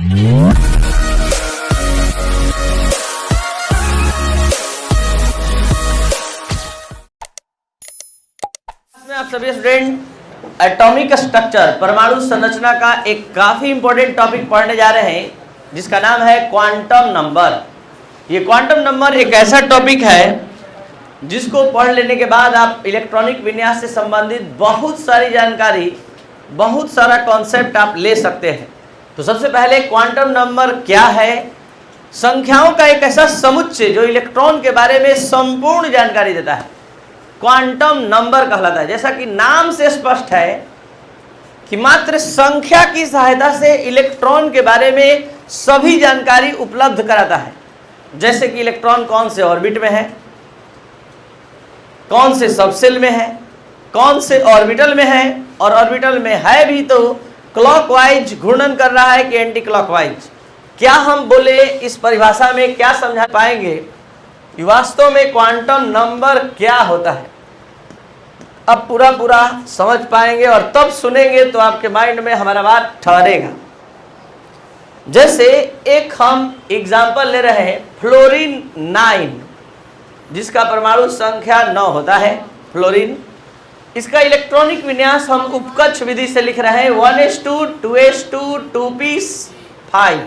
आप सभी student atomic structure परमाणु संरचना का एक काफी इंपॉर्टेंट टॉपिक पढ़ने जा रहे हैं जिसका नाम है क्वांटम नंबर। ये क्वांटम नंबर एक ऐसा टॉपिक है जिसको पढ़ लेने के बाद आप इलेक्ट्रॉनिक विन्यास से संबंधित बहुत सारी जानकारी, बहुत सारा कॉन्सेप्ट आप ले सकते हैं। तो सबसे पहले क्वांटम नंबर क्या है? संख्याओं का एक ऐसा समुच्चय जो इलेक्ट्रॉन के बारे में संपूर्ण जानकारी देता है, क्वांटम नंबर कहलाता है। जैसा कि नाम से स्पष्ट है कि मात्र संख्या की सहायता से इलेक्ट्रॉन के बारे में सभी जानकारी उपलब्ध कराता है। जैसे कि इलेक्ट्रॉन कौन से ऑर्बिट में है, कौन से सबसेल में है, कौन से ऑर्बिटल में है, और ऑर्बिटल में है भी तो क्लॉकवाइज घूर्णन कर रहा है कि एंटी क्लॉकवाइज। क्या हम बोले इस परिभाषा में क्या समझा पाएंगे कि वास्तव में क्वांटम नंबर क्या होता है? अब पूरा समझ पाएंगे और तब सुनेंगे तो आपके माइंड में हमारा बात ठहरेगा। जैसे एक हम एग्जाम्पल ले रहे हैं, फ्लोरीन 9 जिसका परमाणु संख्या 9 होता है, फ्लोरीन। इसका इलेक्ट्रॉनिक विन्यास हम उपकक्ष विधि से लिख रहे हैं 1s2 2s2 2p5।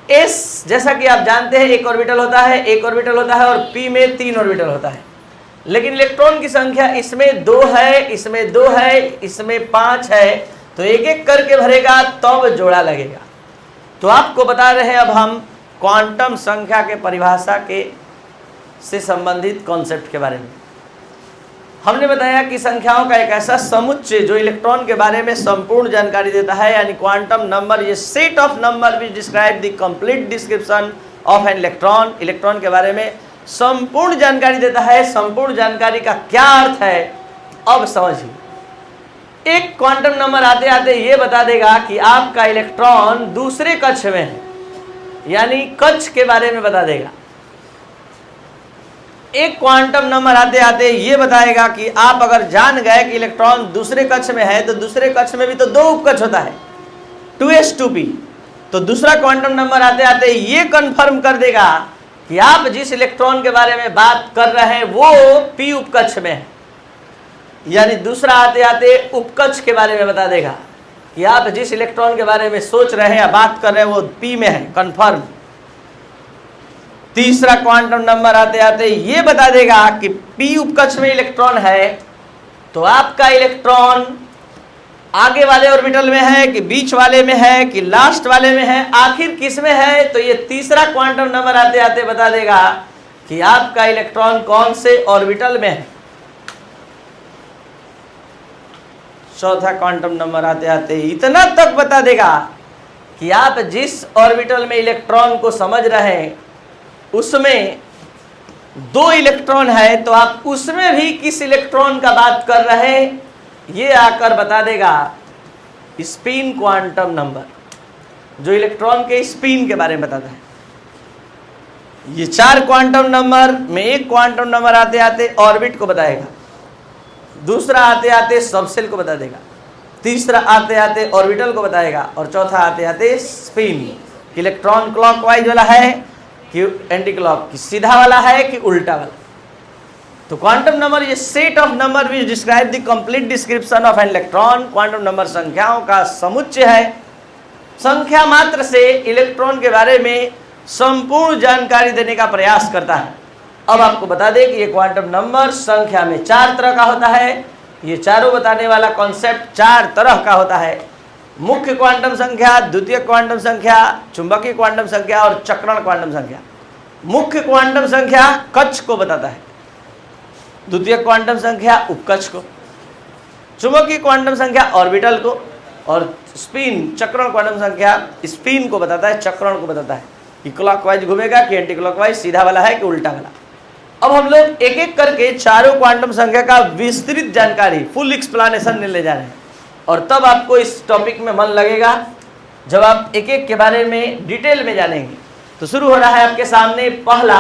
S जैसा कि आप जानते हैं एक ऑर्बिटल होता है, एक ऑर्बिटल होता है, और P में 3 ऑर्बिटल होता है। लेकिन इलेक्ट्रॉन की संख्या इसमें 2 है, इसमें 2 है, इसमें 5 है, तो एक एक करके भरेगा तब जोड़ा लगेगा। तो आपको बता रहे हैं अब हम क्वांटम संख्या के परिभाषा के से संबंधित कॉन्सेप्ट के बारे में। हमने बताया कि संख्याओं का एक ऐसा समुच्चय जो इलेक्ट्रॉन के बारे में संपूर्ण जानकारी देता है, यानी क्वांटम नंबर ये set of number which describe the complete description of an electron. Electron के बारे में संपूर्ण जानकारी देता है। संपूर्ण जानकारी का क्या अर्थ है अब समझिए। एक क्वांटम नंबर आते आते ये बता देगा कि आपका इलेक्ट्रॉन दूसरे कक्ष में है, यानी कक्ष के बारे में बता देगा। एक क्वांटम नंबर आते आते ये बताएगा कि आप अगर जान गए कि इलेक्ट्रॉन दूसरे कक्ष में है तो दूसरे कक्ष में भी तो 2 उपकक्ष होता है, 2s2p। तो दूसरा क्वांटम नंबर आते आते ये कंफर्म कर देगा कि आप जिस इलेक्ट्रॉन के बारे में बात कर रहे हैं वो p उपकक्ष में है, यानी दूसरा आते आते उपकक्ष के बारे में बता देगा कि आप जिस इलेक्ट्रॉन के बारे में सोच रहे हैं या बात कर रहे हैं वो p में है, कंफर्म। तीसरा क्वांटम नंबर आते आते ये बता देगा कि p उपकक्ष में इलेक्ट्रॉन है, तो आपका इलेक्ट्रॉन आगे वाले ऑर्बिटल में है कि बीच वाले में है कि लास्ट वाले में है, आखिर किस में है? तो ये तीसरा क्वांटम नंबर आते आते बता देगा कि आपका इलेक्ट्रॉन कौन से ऑर्बिटल में है। चौथा क्वांटम नंबर आते आते इतना तक बता देगा कि आप जिस ऑर्बिटल में इलेक्ट्रॉन को समझ रहे हैं उसमें 2 इलेक्ट्रॉन है, तो आप उसमें भी किस इलेक्ट्रॉन का बात कर रहे हैं ये आकर बता देगा स्पिन क्वांटम नंबर, जो इलेक्ट्रॉन के स्पिन के बारे में बताता है। ये 4 क्वांटम नंबर में एक क्वांटम नंबर आते आते ऑर्बिट को बताएगा, दूसरा आते आते सबसेल को बता देगा, तीसरा आते आते ऑर्बिटल को बताएगा, और चौथा आते आते स्पिन। इलेक्ट्रॉन क्लॉकवाइज वाला है कि एंटी क्लॉक, कि सीधा वाला है कि उल्टा वाला। तो क्वांटम नंबर ये set of number which describe the complete description of an electron. Quantum number संख्याओं का समुच्चय है। संख्या मात्र से इलेक्ट्रॉन के बारे में संपूर्ण जानकारी देने का प्रयास करता है। अब आपको बता दें कि ये क्वांटम नंबर संख्या में 4 तरह का होता है। ये चारों बताने वाला कॉन्सेप्ट 4 तरह का होता है। मुख्य क्वांटम संख्या, द्वितीय क्वांटम संख्या, चुंबकीय क्वांटम संख्या और चक्रण क्वांटम संख्या। मुख्य क्वांटम संख्या कक्ष को बताता है, द्वितीय क्वांटम संख्या उपकक्ष को, चुंबकीय क्वांटम संख्या ऑर्बिटल को, और स्पिन चक्रण क्वांटम संख्या स्पिन को बताता है, चक्रण को बताता है कि क्लॉकवाइज घूमेगा कि एंटी क्लॉकवाइज, सीधा वाला है कि उल्टा वाला। अब हम लोग एक एक करके चारों क्वांटम संख्या का विस्तृत जानकारी, फुल एक्सप्लेनेशन ले जा रहे हैं, और तब आपको इस टॉपिक में मन लगेगा जब आप एक एक के बारे में डिटेल में जानेंगे। तो शुरू हो रहा है आपके सामने पहला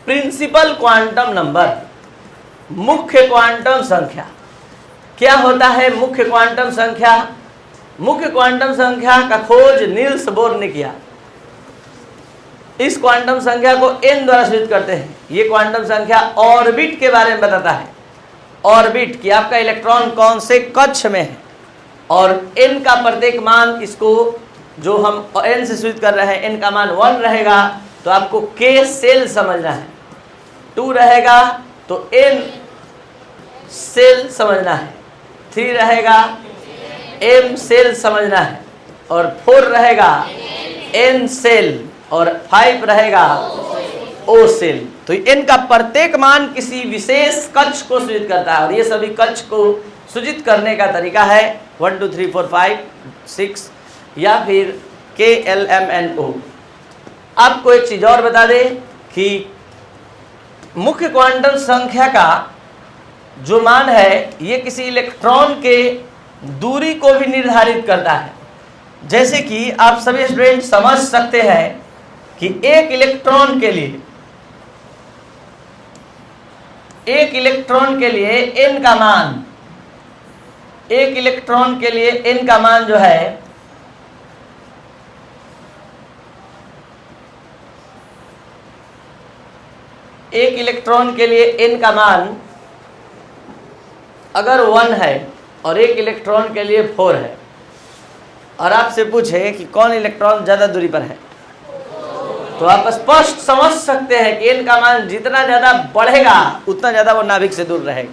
प्रिंसिपल क्वांटम नंबर, मुख्य क्वांटम संख्या। क्या होता है मुख्य क्वांटम संख्या? मुख्य क्वांटम संख्या का खोज नील्स बोर ने किया। इस क्वांटम संख्या को n द्वारा सूचित करते हैं। ये क्वांटम संख्या ऑर्बिट के बारे में बताता है। ऑर्बिट कि आपका इलेक्ट्रॉन कौन से कक्ष में है, और n का प्रत्येक मान, इसको जो हम n से सूचित कर रहे हैं, n का मान 1 रहेगा तो आपको k सेल समझना है, 2 रहेगा तो n सेल समझना है, 3 रहेगा m सेल समझना है, और 4 रहेगा n सेल, और 5 रहेगा O सेल। तो n का प्रत्येक मान किसी विशेष कक्ष को सूचित करता है, और ये सभी कक्ष को सूचित करने का तरीका है 1 2 3 4 5 6 या फिर KLMNO। आपको एक चीज और बता दें कि मुख्य क्वांटम संख्या का जो मान है ये किसी इलेक्ट्रॉन के दूरी को भी निर्धारित करता है। जैसे कि आप सभी स्टूडेंट समझ सकते हैं कि एक इलेक्ट्रॉन के लिए n का मान, एक इलेक्ट्रॉन के लिए n का मान जो है एक इलेक्ट्रॉन के लिए n का मान अगर 1 है और एक इलेक्ट्रॉन के लिए 4 है, और आपसे पूछे कि कौन इलेक्ट्रॉन ज़्यादा दूरी पर है, तो आप स्पष्ट समझ सकते हैं कि n का मान जितना ज़्यादा बढ़ेगा उतना ज़्यादा वो नाभिक से दूर रहेगा।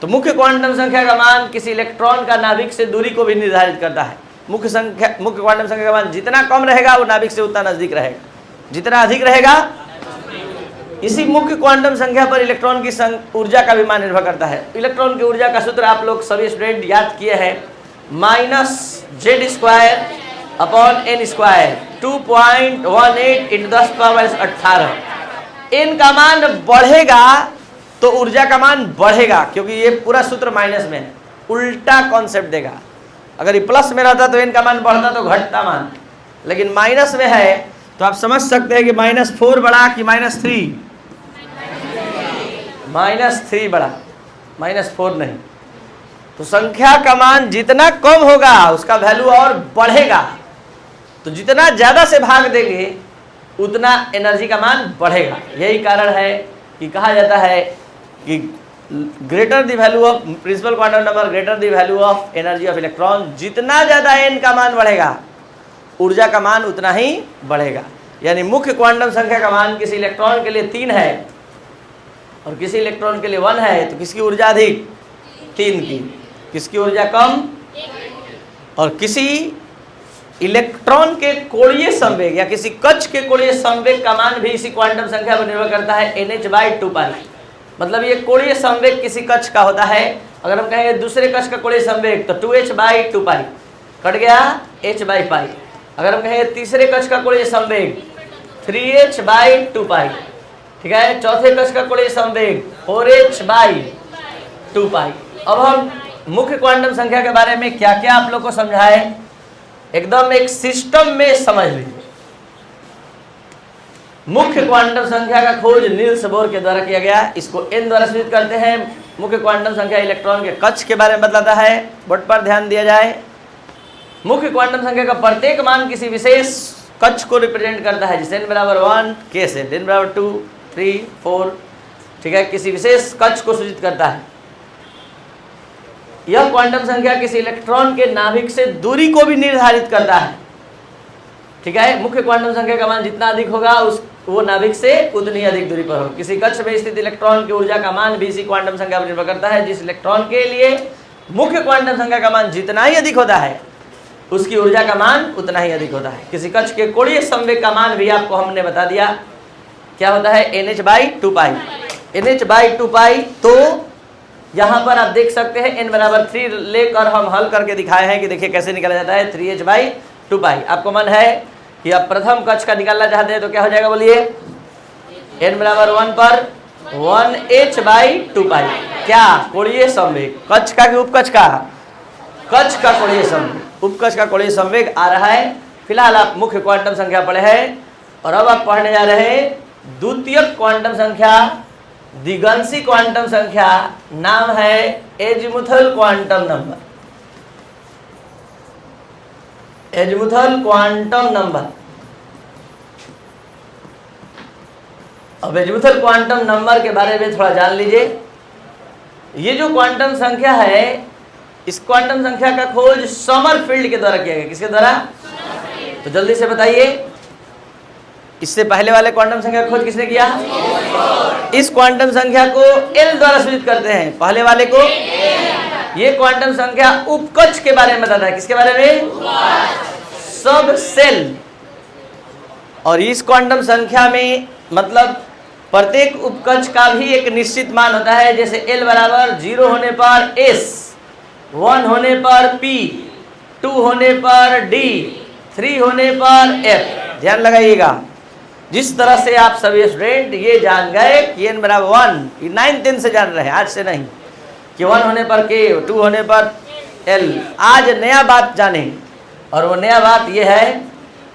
तो मुख्य क्वांटम संख्या का मान किसी इलेक्ट्रॉन का नाभिक से दूरी को भी निर्धारित करता है। मुख्य क्वांटम संख्या का मान जितना कम रहेगा वो नाभिक से उतना नजदीक रहेगा, जितना अधिक रहेगा। इसी मुख्य क्वांटम संख्या पर इलेक्ट्रॉन की ऊर्जा का भी मान निर्भर करता है। इलेक्ट्रॉन की ऊर्जा का सूत्र आप लोग सभी स्टूडेंट याद किए हैं, -z² अपॉन n², 2.18 × 10⁻18। n का मान बढ़ेगा तो ऊर्जा का मान बढ़ेगा, क्योंकि ये पूरा सूत्र माइनस में है, उल्टा कॉन्सेप्ट देगा। अगर ये प्लस में रहता तो n का मान बढ़ता तो घटता मान, लेकिन माइनस में है तो आप समझ सकते हैं कि -4 बढ़ा कि -3, -3 बढ़ा, -4 नहीं। तो संख्या का मान जितना कम होगा उसका वैल्यू और बढ़ेगा। तो जितना ज़्यादा से भाग देंगे उतना एनर्जी का मान बढ़ेगा। यही कारण है कि कहा जाता है कि greater the value of principal quantum number greater the value of energy of electron. जितना ज़्यादा n का मान बढ़ेगा ऊर्जा का मान उतना ही बढ़ेगा। यानी मुख्य क्वांटम संख्या का मान किसी इलेक्ट्रॉन के लिए 3 है और किसी इलेक्ट्रॉन के लिए 1 है, तो किसकी ऊर्जा अधिक? 3 की। किसकी ऊर्जा कम? और किसी इलेक्ट्रॉन के कोणीय संवेग या किसी कक्ष के कोणीय संवेग का मान भी इसी क्वांटम संख्या पर निर्भर करता है, nh/2π। मतलब ये कोणीय संवेग किसी कक्ष का होता है। अगर हम कहेंगे दूसरे कक्ष का कोणीय संवेग तो 2h/2π कट गया h/π। अगर हम कहेंगे तीसरे कक्ष का कोणीय संवेग 3h/2π, ठीक है। चौथे कक्ष का कोणीय संवेग 4h/2π। अब हम मुख्य क्वांटम संख्या के बारे में क्या क्या आप लोग को समझाए, एकदम एक सिस्टम में समझ लीजिए। मुख्य क्वांटम संख्या का खोज नील्स बोर के द्वारा किया गया। इसको n द्वारा सूचित करते हैं। मुख्य क्वांटम संख्या इलेक्ट्रॉन के कक्ष के बारे में बतलाता है। बोर्ड पर ध्यान दिया जाए। मुख्य क्वांटम संख्या का प्रत्येक मान किसी विशेष कक्ष को रिप्रेजेंट करता है, जैसे n बराबर 1 k से n बराबर 2 3 4, ठीक है, किसी विशेष कक्ष को सूचित करता है। यह क्वांटम संख्या किसी इलेक्ट्रॉन के नाभिक से दूरी को भी निर्धारित करता है, ठीक है। मुख्य क्वांटम संख्या का मान जितना अधिक होगा वो नाभिक से उतनी अधिक दूरी पर होगा। किसी कक्ष में स्थित इलेक्ट्रॉन की ऊर्जा का मान भी इसी क्वांटम संख्या पर निर्भर करता है। जिस इलेक्ट्रॉन के लिए मुख्य क्वांटम संख्या का मान जितना ही अधिक होता है उसकी ऊर्जा का मान उतना ही अधिक होता है। किसी कक्ष के कोणीय संवेग का मान भी आपको हमने बता दिया, क्या होता है? nh/2π। nh/2π। तो यहाँ पर आप देख सकते हैं n बराबर 3 लेकर हम हल करके दिखाए हैं कि देखिए कैसे निकाला जाता है 3h/2π। आपको मन है कि आप प्रथम कक्ष का निकालना चाहते हैं तो क्या हो जाएगा बोलिए? n बराबर 1 पर 1h/2π। क्या? कोणीय संवेग। कक्ष का कि उपकक्ष का? कक्ष का कोणीय संवेग। उपकक्ष का कोणीय संवेग आ रहा है। फिलहाल आप मुख्य क्वांटम संख्या पढ़े हैं और अब आप पढ़ने जा रहे हैं द्वितीयक क्वांटम संख्या, द्विगंशी क्वांटम संख्या। नाम है azimuthal quantum number. Azimuthal quantum number. अब एजीमुथल क्वांटम नंबर के बारे में थोड़ा जान लीजिए। ये जो क्वांटम संख्या है, इस क्वांटम संख्या का खोज समरफील्ड के द्वारा किया गया। किसके द्वारा? तो जल्दी से बताइए, इससे पहले वाले क्वांटम संख्या का खोज किसने किया? इस क्वांटम संख्या को एल द्वारा सूचित करते हैं, पहले वाले को। ये क्वांटम संख्या उपकक्ष के बारे में बताता है। किसके बारे में? सब सेल। और इस क्वांटम संख्या में मतलब प्रत्येक उपकक्ष का भी एक निश्चित मान होता है। जैसे एल बराबर 0 होने पर एस, 1 होने पर पी, 2 होने पर डी, 3 होने पर एफ। ध्यान लगाइएगा, जिस तरह से आप सभी स्टूडेंट ये जान गए कि एन बराबर 1, 9-10 से जान रहे हैं, आज से नहीं, कि 1 होने पर के, 2 होने पर एल। आज नया बात जाने, और वो नया बात ये है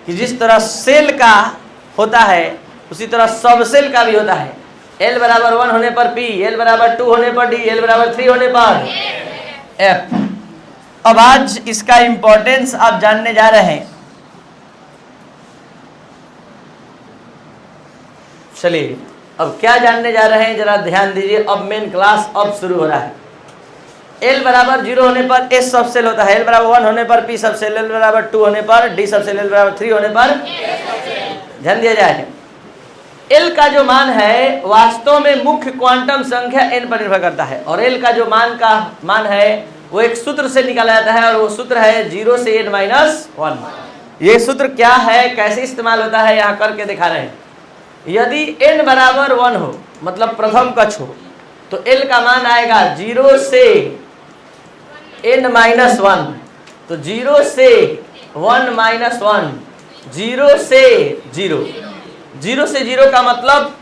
कि जिस तरह सेल का होता है उसी तरह सब सेल का भी होता है। एल बराबर 1 होने पर पी, एल बराबर 2 होने पर डी, एल बराबर 3 होने पर एफ। अब आज इसका इंपॉर्टेंस आप जानने जा रहे हैं। चलिए अब क्या जानने जा रहे हैं जरा ध्यान दीजिए। अब मेन क्लास अब शुरू हो रहा है। एल बराबर 0 होने पर एस सब सेल होता है, एल बराबर 1 होने पर पी सब सेल, एल बराबर 2 होने पर डी सब सेल, एल बराबर 3 होने पर। ध्यान दिया जाए, एल का जो मान है वास्तव में मुख्य क्वांटम संख्या एन पर निर्भर करता है। और एल का जो मान है वो एक सूत्र से निकाला जाता है, और वो सूत्र है 0 से n-1। ये सूत्र क्या है, कैसे इस्तेमाल होता है, यहाँ करके दिखा रहे हैं। यदि n बराबर 1 हो, मतलब प्रथम कक्ष हो, तो एल का मान आएगा 0 से n-1। तो 0 से 1-1, 0 से 0, 0 से 0 का मतलब,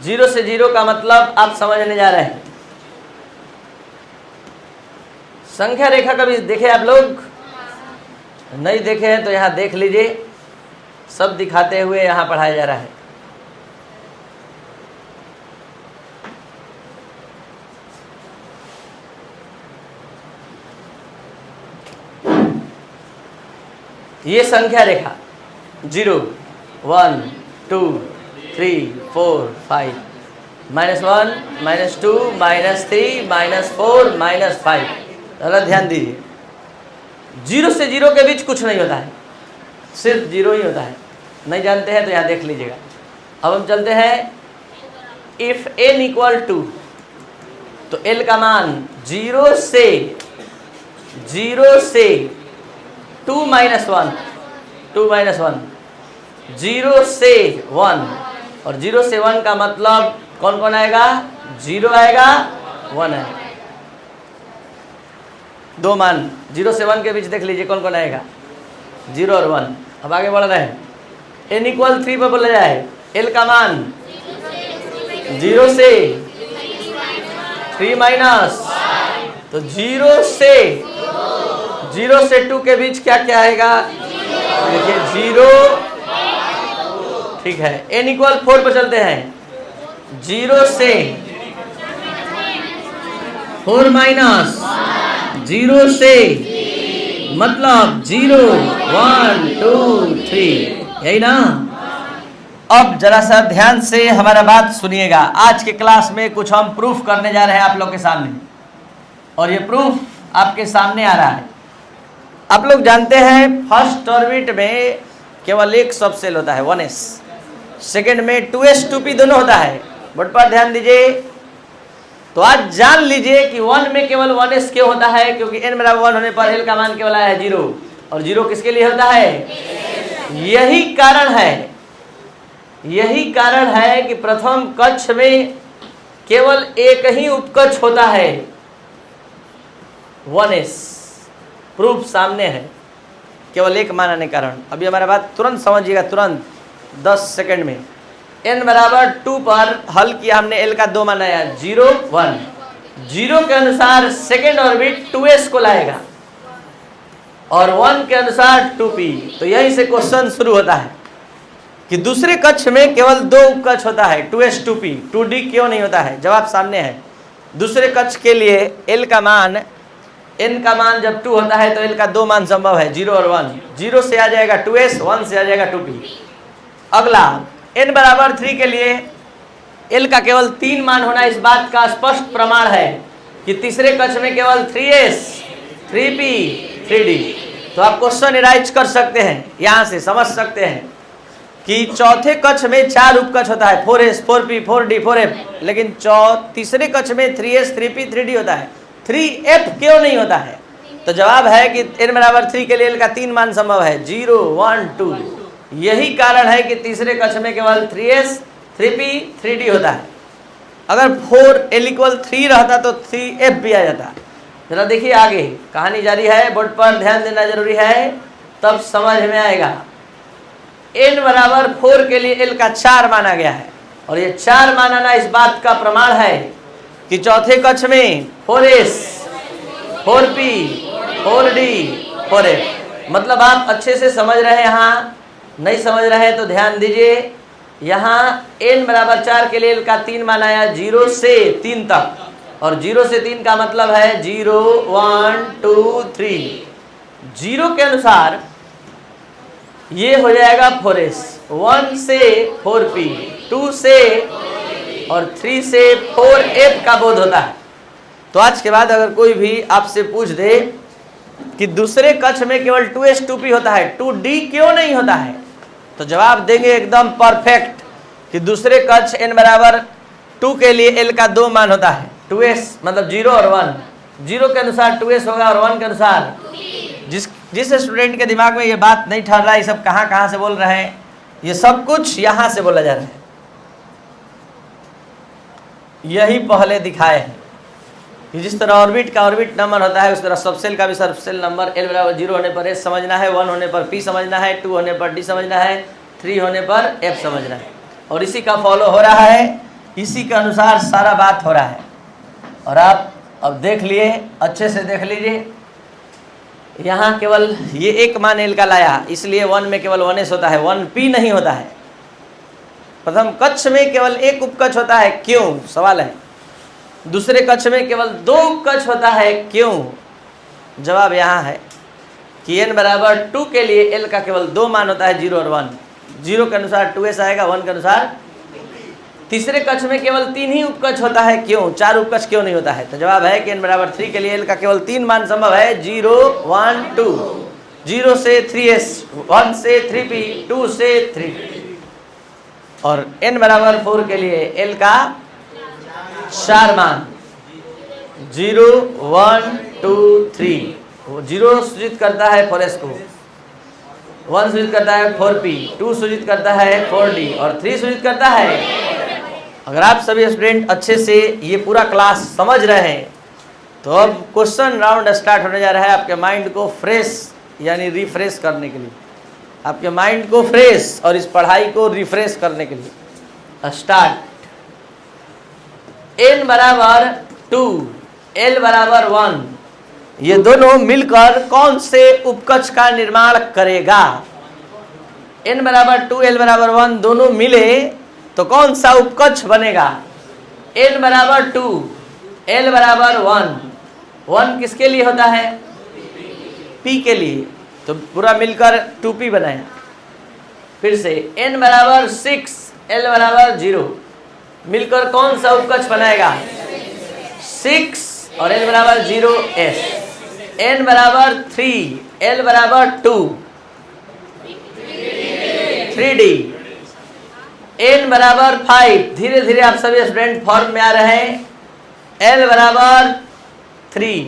0 से 0 का मतलब आप समझने जा रहे हैं। संख्या रेखा कभी देखे आप लोग? नहीं देखे हैं तो यहाँ देख लीजिए, सब दिखाते हुए यहाँ पढ़ाया जा रहा है। ये संख्या रेखा 0, 1, 2, 3, 4, 5, -1, -2, -3, -4, -5। जरा ध्यान दीजिए, 0 से 0 के बीच कुछ नहीं होता है, सिर्फ 0 ही होता है। नहीं जानते हैं तो यहाँ देख लीजिएगा। अब हम चलते हैं, इफ n इक्वल टू, तो l का मान 0 से 2-1, 2-1, 0 से 1, और 0 से 1 का मतलब कौन कौन आएगा? 0 आएगा, 1 आएगा। दो मान 0 से 1 के बीच देख लीजिए कौन कौन आएगा, 0 और 1। अब आगे बढ़ रहे हैं, n इक्वल 3 पर बोला जाए, l का मान 0 से 3-, तो 0 से 2 के बीच क्या क्या आएगा? देखिए 0, ठीक है। n इक्वल 4 पर चलते हैं, 0 से 4-, 0 से मतलब 0, 1, 2, 3, यही ना। अब जरा सा ध्यान से हमारा बात सुनिएगा। आज के क्लास में कुछ हम प्रूफ करने जा रहे हैं आप लोग के सामने, और ये प्रूफ आपके सामने आ रहा है। आप लोग जानते हैं फर्स्ट ऑर्बिट में केवल एक सब सेल होता है 1s, सेकंड में 2s 2p दोनों होता है। बोर्ड पर ध्यान दीजिए। तो आज जान लीजिए कि 1 में केवल 1s क्यों होता है, क्योंकि n बराबर 1 होने पर l का मान केवल आया है 0, और 0 किसके लिए होता है? यही कारण है कि प्रथम कक्ष में केवल एक ही उपकक्ष होता है 1s। प्रूफ सामने है, केवल एक मान आने कारण। अभी हमारा बात तुरंत समझिएगा, तुरंत 10 सेकंड में। n बराबर 2 पर हल किया हमने, l का 2 मान आया 0, 1। 0 के अनुसार सेकेंड ऑर्बिट 2s को लाएगा, और 1 के अनुसार 2p। तो यहीं से क्वेश्चन शुरू होता है कि दूसरे कक्ष में केवल 2 उपकक्ष होता है 2s 2p, 2d क्यों नहीं होता है? जवाब सामने है। दूसरे कक्ष के लिए l का मान n का मान जब 2 होता है तो l का दो मान संभव है, 0 और 1। 0 से आ जाएगा 2s, 1 से आ जाएगा 2p। अगला n बराबर 3 के लिए l का केवल 3 मान होना इस बात का स्पष्ट प्रमाण है कि तीसरे कक्ष में केवल 3s, 3p, 3d। तो आप क्वेश्चन इराइज कर सकते हैं, यहां से समझ सकते हैं कि चौथे कक्ष में 4 उपकक्ष होता है, 4s, 4p, 4d, 4f, लेकिन तीसरे कक्ष में 3s, 3p, 3d होता है, 3f क्यों नहीं होता है? तो जवाब है कि n बराबर 3 के लिए l का 3 मान संभव है, 0, 1, 2। यही कारण है कि तीसरे कक्ष में केवल 3s, 3p, 3d होता है। अगर 4l = 3 रहता तो 3f भी आ जाता। जरा देखिए आगे कहानी जारी है, बोर्ड पर ध्यान देना जरूरी है, तब समझ में आएगा। n बराबर 4 के लिए l का 4 माना गया है, और ये 4 मानना इस बात का प्रमाण है कि चौथे कक्ष में 4s, 4p, 4d, 4f। मतलब आप अच्छे से समझ रहे हैं, यहाँ नहीं समझ रहे हैं तो ध्यान दीजिए। यहाँ n बराबर 4 के लिए l का 3 माना है, 0 से 3 तक, और 0 से 3 का मतलब है 0, 1, 2, 3। 0 के अनुसार ये हो जाएगा 4s, 1 से 4p, 2 से और 3 से 4f का बोध होता है। तो आज के बाद अगर कोई भी आपसे पूछ दे कि दूसरे कक्ष में केवल 2s, 2p होता है, 2d क्यों नहीं होता है, तो जवाब देंगे एकदम परफेक्ट कि दूसरे कक्ष n बराबर 2 के लिए l का 2 मान होता है, 2s मतलब 0 और 1। 0 के अनुसार 2s होगा और 1 के अनुसार जिस स्टूडेंट के दिमाग में ये बात नहीं ठहर रहा है, ये सब कहाँ से बोल रहे हैं, ये सब कुछ यहाँ से बोला जा रहा है। यही पहले दिखाए हैं कि जिस तरह ऑर्बिट का ऑर्बिट नंबर होता है, उस तरह सबसेल का भी सबसेल नंबर l बराबर 0 होने पर s समझना है, 1 होने पर p समझना है, 2 होने पर d समझना है, 3 होने पर f समझना है। और इसी का फॉलो हो रहा है, इसी के अनुसार सारा बात हो रहा है। और आप अब देख लिए, अच्छे से देख लीजिए। यहाँ केवल ये एक मान l का लाया, इसलिए 1 में केवल 1s होता है, 1p नहीं होता है। प्रथम कक्ष में केवल एक उपकक्ष होता है, क्यों? सवाल है। दूसरे कक्ष में केवल 2 उपकक्ष होता है, क्यों? जवाब यहाँ है कि n बराबर 2 के लिए l का केवल 2 मान होता है, 0 और 1। 0 के अनुसार 2s आएगा, 1 के अनुसार। तीसरे कक्ष में केवल 3 ही उपकक्ष होता है, क्यों? 4 उपकक्ष क्यों नहीं होता है? तो जवाब है कि n बराबर 3 के लिए l का केवल 3 मान संभव है, 0, 1, 2। 0 से 3s, 1 से 3p, 2 से 3। और n बराबर 4 के लिए l का 4 मान, 0, 1, 2, 3। वो 0 सूचित करता है 4s को, 1 सूचित करता है 4p, 2 सूचित करता है 4d और 3 सूचित करता है। अगर आप सभी स्टूडेंट अच्छे से ये पूरा क्लास समझ रहे हैं तो अब क्वेश्चन राउंड स्टार्ट होने जा रहा है, आपके माइंड को फ्रेश यानी रिफ्रेश करने के लिए, आपके माइंड को फ्रेश और इस पढ़ाई को रिफ्रेश करने के लिए। स्टार्ट। n बराबर 2, l बराबर 1, ये दोनों मिलकर कौन से उपकक्ष का निर्माण करेगा? n बराबर 2, l बराबर 1 दोनों मिले तो कौन सा उपकक्ष बनेगा? n बराबर 2, l बराबर 1। 1 किसके लिए होता है? p के लिए, तो पूरा मिलकर 2p बनाया। फिर से n बराबर 6, l बराबर 0, मिलकर कौन सा उपकक्ष बनाएगा? 6 और l बराबर 0s। n बराबर 3, l बराबर 2, 3d। n बराबर 5, धीरे धीरे आप सभी स्टूडेंट फॉर्म में आ रहे हैं। l बराबर 3,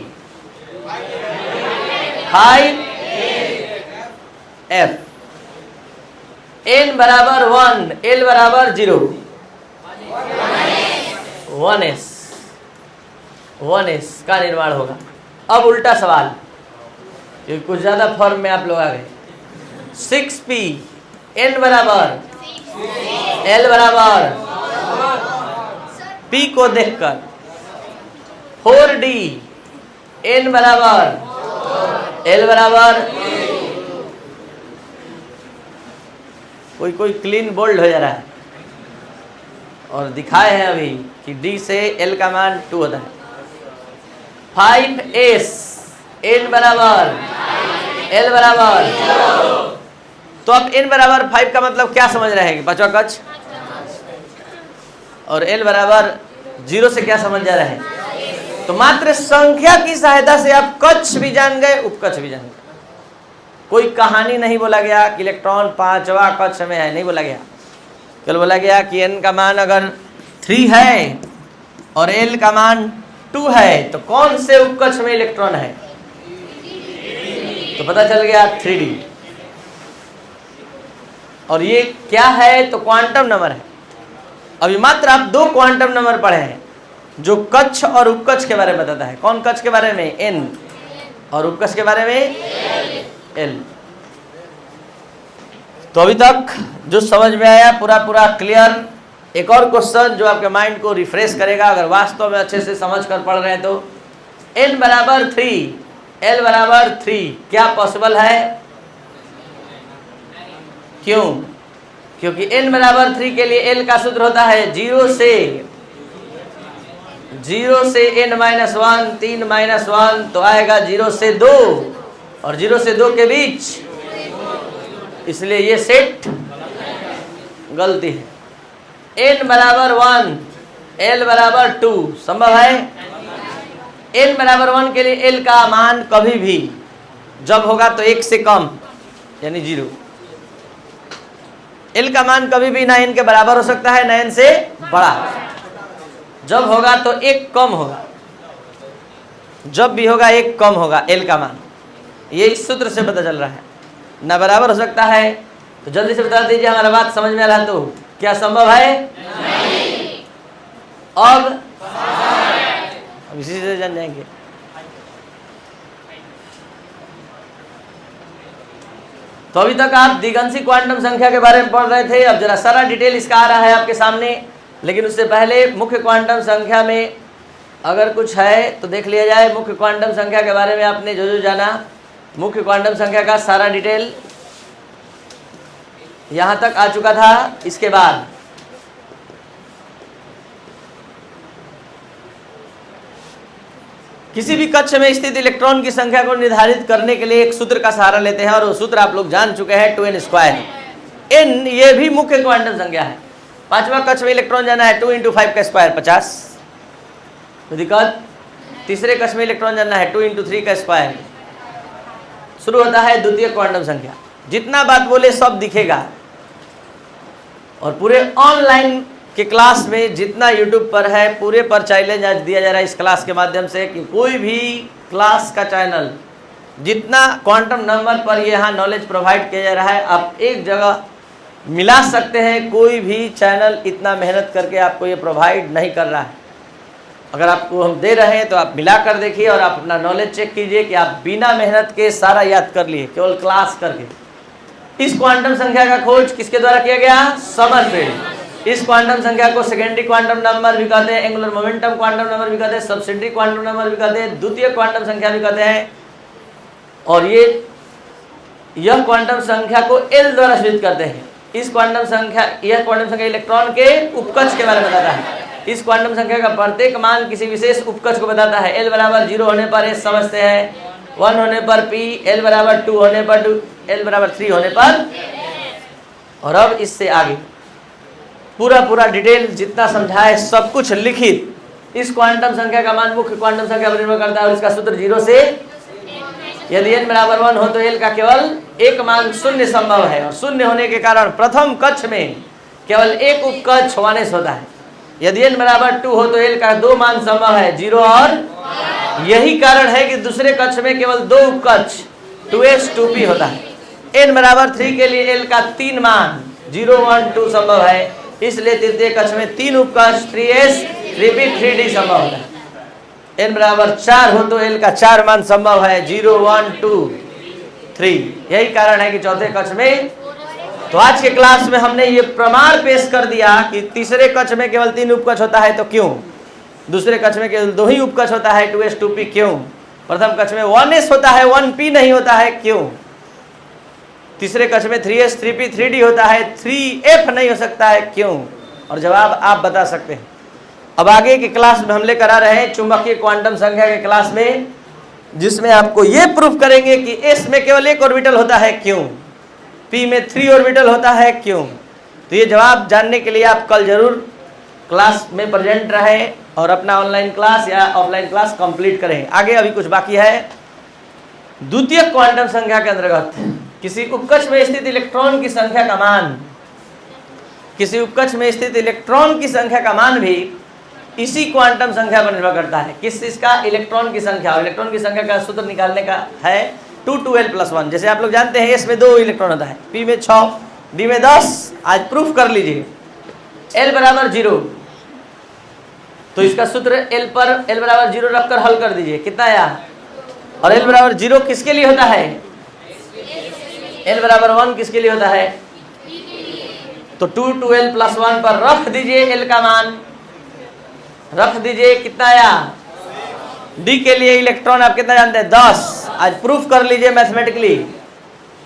5 f। n बराबर 1, l बराबर 0, 1s। 1s का निर्माण होगा। अब उल्टा सवाल, क्योंकि कुछ ज्यादा फॉर्म में आप लोग आ गए। 6p, n बराबर, l बराबर p को देखकर, 4d, n बराबर, l बराबर, कोई क्लीन बोल्ड हो जा रहा है। और दिखाए हैं अभी कि d से l का मान 2 होता है। 5s, n बराबर l बराबर, तो अब n बराबर 5 का मतलब क्या समझ रहे हैं कि पांचवा कक्ष, और l बराबर 0 से क्या समझ जा रहे हैं। तो मात्र संख्या की सहायता से आप कक्ष भी जान गए, उपकक्ष भी जान गए। कोई कहानी नहीं बोला गया कि इलेक्ट्रॉन पांचवा कक्ष में है, नहीं बोला गया। केवल बोला गया कि n का मान अगर 3 है और l का मान 2 है तो कौन से उपकक्ष में इलेक्ट्रॉन है, तो पता चल गया 3D। और ये क्या है, तो क्वांटम नंबर है। अभी मात्र आप 2 क्वांटम नंबर पढ़े हैं जो कक्ष और उपकक्ष के बारे में बताता है। कौन कक्ष के बारे में, n, और उपकक्ष के बारे में l। तो अभी तक जो समझ में आया पूरा क्लियर। एक और क्वेश्चन जो आपके माइंड को रिफ्रेश करेगा, अगर वास्तव में अच्छे से समझ कर पढ़ रहे हैं तो, n बराबर 3, l बराबर 3 क्या पॉसिबल है, क्यों? क्योंकि n बराबर 3 के लिए l का सूत्र होता है 0 से n माइनस 1, 3 माइनस 1 तो आएगा 0 से 2, और 0 से 2 के बीच, इसलिए ये सेट गलती है। n बराबर 1, l बराबर 2 संभव है। n बराबर 1 के लिए l का मान कभी भी जब होगा तो 1 से कम यानी 0। l का मान कभी भी ना n के बराबर हो सकता है ना n से बड़ा। जब होगा तो 1 कम होगा, जब भी होगा 1 कम होगा l का मान। ये इस सूत्र से पता चल रहा है। ना बराबर हो सकता है, तो जल्दी से बता दीजिए, हमारा बात समझ में आ रहा तो क्या संभव है? नहीं। अब इसी से जान जाएंगे। तो अभी तक आप दिगंशी क्वांटम संख्या के बारे में पढ़ रहे थे। अब जरा सारा डिटेल इसका आ रहा है आपके सामने, लेकिन उससे पहले मुख्य क्वांटम संख्या में अगर कुछ है तो देख लिया जाए। मुख्य क्वांटम संख्या के बारे में आपने जो जाना, मुख्य क्वांटम संख्या का सारा डिटेल यहां तक आ चुका था। इसके बाद किसी भी कक्ष में स्थित इलेक्ट्रॉन की संख्या को निर्धारित करने के लिए एक सूत्र का सहारा लेते हैं, और वो सूत्र आप लोग जान चुके हैं, 2n²। n ये भी मुख्य क्वांटम संख्या है। पांचवा कक्ष में इलेक्ट्रॉन जाना है 2 × 5 का स्क्वायर 50, तो दिक्कत। तीसरे कक्ष में इलेक्ट्रॉन जाना है 2 × 3 का स्क्वायर। शुरू होता है द्वितीय क्वांटम संख्या। जितना बात बोले सब दिखेगा, और पूरे ऑनलाइन के क्लास में जितना यूट्यूब पर है पूरे पर चैलेंज आज दिया जा रहा है इस क्लास के माध्यम से कि कोई भी क्लास का चैनल जितना क्वांटम नंबर पर यहाँ नॉलेज प्रोवाइड किया जा रहा है आप एक जगह मिला सकते हैं। कोई भी चैनल इतना मेहनत करके आपको ये प्रोवाइड नहीं कर रहा है। अगर आपको हम दे रहे हैं तो आप मिला कर देखिए और आप अपना नॉलेज चेक कीजिए कि आप बिना मेहनत के सारा याद कर लिए केवल क्लास करके। इस क्वांटम संख्या का खोज किसके द्वारा किया गया? समरफील्ड। इस क्वांटम संख्या को सेकेंडरी क्वांटम नंबर भी कहते हैं, एंगुलर मोमेंटम क्वांटम नंबर भी कहते हैं, सब्सिडरी क्वांटम नंबर भी कहते हैं, द्वितीय क्वांटम संख्या भी कहते हैं। और यह क्वांटम संख्या को एल द्वारा सूचित करते हैं। इस क्वांटम संख्या, यह क्वांटम संख्या इलेक्ट्रॉन के उपकक्ष के बारे में बताता है। इस क्वांटम संख्या का प्रत्येक मान किसी विशेष उपकक्ष को बताता है। एल बराबर 0 होने पर एस समझते हैं, 1 होने पर पी, एल बराबर 2 होने पर 2, एल बराबर 3 होने पर। और अब इससे आगे पूरा डिटेल जितना समझाए सब कुछ लिखित। इस क्वांटम संख्या का मान मुख्य क्वांटम संख्या पर निर्भर करता है और इसका सूत्र 0 से, यदि n बराबर 1 हो तो l का केवल एक मान 0 संभव है, और 0 होने के कारण प्रथम कक्ष में केवल एक उपकक्ष 1s होता है। यदि n बराबर 2 हो तो l का 2 मान संभव है, 0 और। यही कारण है कि दूसरे कक्ष में केवल 2 उपकक्ष 2s 2p होता है। n बराबर 3 के लिए l का 3 मान 0 1 2 संभव है, इसलिए तृतीय कक्ष में 3 उपकक्ष 3s 3p 3d संभव होता है। n बराबर 4 हो तो l का 4 मान संभव है, 0 1 2 3। यही कारण है कि चौथे कक्ष में। तो आज के क्लास में हमने ये प्रमाण पेश कर दिया कि तीसरे कक्ष में केवल 3 उपकक्ष होता है तो क्यों, दूसरे कक्ष में केवल 2 ही उपकक्ष होता है 2s 2p क्यों, प्रथम कक्ष में 1s होता है 1p नहीं होता है क्यों, तीसरे कक्ष में 3s 3p 3d होता है 3f नहीं हो सकता है क्यों। और जवाब आप बता सकते हैं। अब आगे के क्लास में हम लेकर आ रहे हैं चुंबकीय क्वांटम संख्या के क्लास में जिसमें आपको ये प्रूफ करेंगे कि s में केवल एक ऑर्बिटल होता है क्यों, p में 3 ऑर्बिटल होता है क्यों। तो ये जवाब जानने के लिए आप कल जरूर क्लास में प्रेजेंट रहें और अपना ऑनलाइन क्लास या ऑफलाइन क्लास कंप्लीट करें। आगे अभी कुछ बाकी है। द्वितीय क्वांटम संख्या के अंतर्गत किसी उपकक्ष में स्थित इलेक्ट्रॉन की संख्या का मान, किसी उपकक्ष में स्थित इलेक्ट्रॉन की संख्या का मान भी इसी क्वांटम संख्या पर निर्भर करता है। किस चीज का? इलेक्ट्रॉन की संख्या। इलेक्ट्रॉन की संख्या का सूत्र निकालने का है 2 2l+1। जैसे आप लोग जानते हैं s में 2 इलेक्ट्रॉन होता है, p में 6, d में 10। आज प्रूफ कर लीजिए l बराबर 0, तो इसका सूत्र l पर l बराबर 0 रखकर हल कर दीजिए, कितना आया? और l बराबर 0 किसके लिए होता है? l बराबर 1 किसके लिए होता है? तो 2 2l+1 पर रख दीजिए l का मान, रख दीजिए, कितना आया? d के लिए इलेक्ट्रॉन आप कितना जानते हैं? 10। आज प्रूफ कर लीजिए मैथमेटिकली।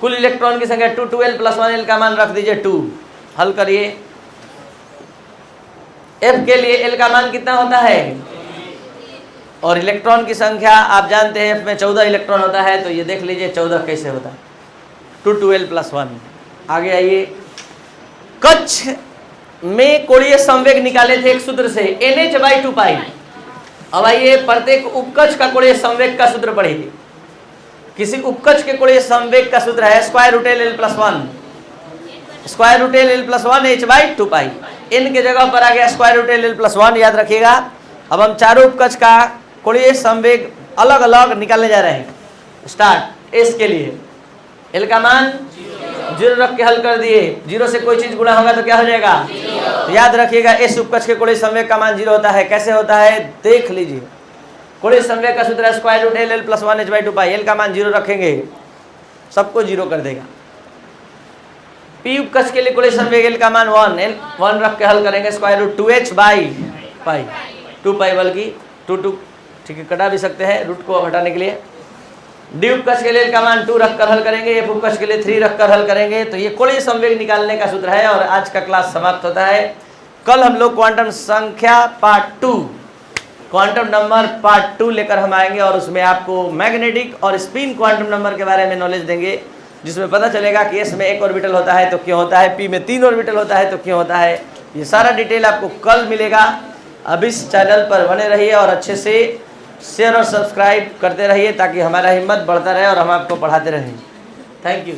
कुल इलेक्ट्रॉन की संख्या 2 2l+1, l का मान रख दीजिए 2। हल करिए। f के लिए l का मान कितना होता है? और इलेक्ट्रॉन की संख्या आप जानते हैं f में 14 इलेक्ट्रॉन होता है, तो ये देख लीजिए 14 कैसे होता है, 2 2l+1। आगे आइए। कक्ष में कोणीय संवेग निकाले थे एक सूत्र से NH/2π। अब आइए प्रत्येक उपकक्ष का कोणीय संवेग का सूत्र पढ़िए। किसी उपकक्ष के कोणीय संवेग का सूत्र है √l+1, √l+1 h/2π। n के जगह पर आ गया √l+1, याद रखिएगा। अब हम चारों उपकक्ष का कोणीय संवेग अलग अलग निकालने जा रहे हैं। स्टार्ट। s के लिए l का मान 0 रख के हल कर दिए। 0 से कोई चीज गुणा होगा तो क्या हो जाएगा? तो याद रखिएगा इस उपकक्ष के कोणीय संवेग का मान 0 होता है। कैसे होता है देख लीजिए। कोणीय संवेग का सूत्र है √l+1 h/2π। l का मान 0 रखेंगे, सबको 0 कर देगा। p उपकक्ष के लिए कोणीय संवेग l का मान 1 रख के हल करेंगे, √2h/π। 2π बल्कि 2 ठीक है, कटा भी सकते हैं रूट को हटाने के लिए। डी उपकक्ष के लिए का मान 2 रखकर हल करेंगे, एफ उपकक्ष के लिए 3 रखकर हल करेंगे। तो ये कोणीय संवेग निकालने का सूत्र है। और आज का क्लास समाप्त होता है। कल हम लोग क्वांटम संख्या पार्ट 2, क्वांटम नंबर पार्ट 2 लेकर हम आएंगे और उसमें आपको मैग्नेटिक और स्पिन क्वांटम नंबर के बारे में नॉलेज देंगे, जिसमें पता चलेगा कि एस में 1 ऑर्बिटल होता है तो क्यों होता है, पी में 3 ऑर्बिटल होता है तो क्यों होता है। ये सारा डिटेल आपको कल मिलेगा। अब इस चैनल पर बने रहिए और अच्छे से शेयर और सब्सक्राइब करते रहिए ताकि हमारा हिम्मत बढ़ता रहे और हम आपको पढ़ाते रहें। Thank you.